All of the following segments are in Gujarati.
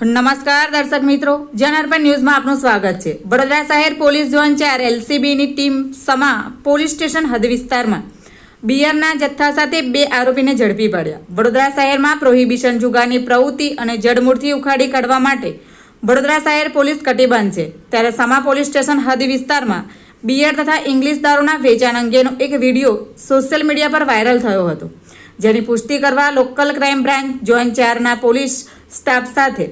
નમસ્કાર દર્શક મિત્રો, જનઅર્પણ ન્યૂઝમાં આપનું સ્વાગત છે। વડોદરા શહેર પોલીસ ઝોન 4 LCBની ટીમ સમા પોલીસ સ્ટેશન હદ વિસ્તારમાં બિયરના જથ્થા સાથે 2 આરોપીને ઝડપી પડ્યા। વડોદરા શહેરમાં પ્રોહિબિશન જુગારની પ્રવૃત્તિ અને જડમૂળથી ઉખાડી કાઢવા માટે વડોદરા શહેર પોલીસ કટિબદ્ધ છે, ત્યારે સમા પોલીસ સ્ટેશન હદ વિસ્તારમાં બિયર તથા ઇંગ્લિશ દારૂના વેચાણ અંગેનો એક વિડીયો સોશિયલ મીડિયા પર વાયરલ થયો હતો, જેની પુષ્ટિ કરવા લોકલ ક્રાઇમ બ્રાન્ચ ઝોન 4ના પોલીસ સ્ટાફ સાથે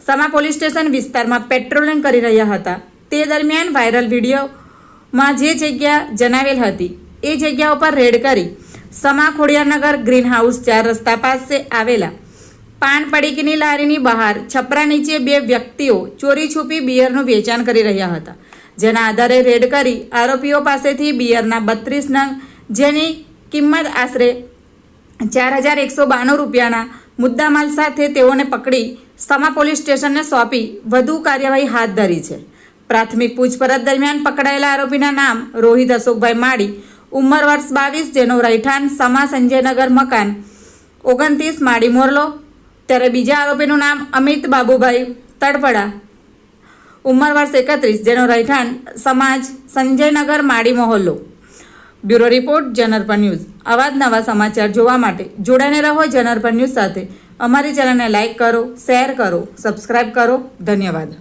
સમા પોલીસ સ્ટેશન વિસ્તારમાં પેટ્રોલિંગ કરી રહ્યા હતા। તે દરમિયાન વાયરલ વિડીયોમાં જે જગ્યા જણાવેલ હતી એ જગ્યા ઉપર રેડ કરી સમા ખોડિયારનગર ગ્રીન હાઉસ 4 રસ્તા પાસે આવેલા પાન પડીકીની લારીની બહાર છપરા નીચે 2 વ્યક્તિઓ ચોરી છુપી બિયરનું વેચાણ કરી રહ્યા હતા, જેના આધારે રેડ કરી આરોપીઓ પાસેથી બિયરના 32 નંગ જેની કિંમત આશરે 4192 રૂપિયાના મુદ્દામાલ સાથે તેઓને પકડી સમા પોલીસ સ્ટેશનને સોંપી વધુ કાર્યવાહી હાથ ધરી છે। પ્રાથમિક પૂછપરછ દરમિયાન પકડાયેલા આરોપીના નામ રોહિત અશોકભાઈ માળી, ઉંમર વર્ષ 22, જેનો રહેઠાણ સમા સંજયનગર મકાન 29 માળી મોરલો, ત્યારે બીજા આરોપીનું નામ અમિત બાબુભાઈ તડપડા, ઉંમર વર્ષ 31, જેનો રહેઠાણ સમાજ સંજયનગર માળી મોહલ્લો। Bureau report, Janarpan news. આવા જ નવા સમાચાર જોવા માટે જોડાઈને રહો જનઅર્પણ ન્યૂઝ સાથે। અમારી ચેનલને લાઇક કરો, શેર કરો, સબસ્ક્રાઇબ કરો। ધન્યવાદ।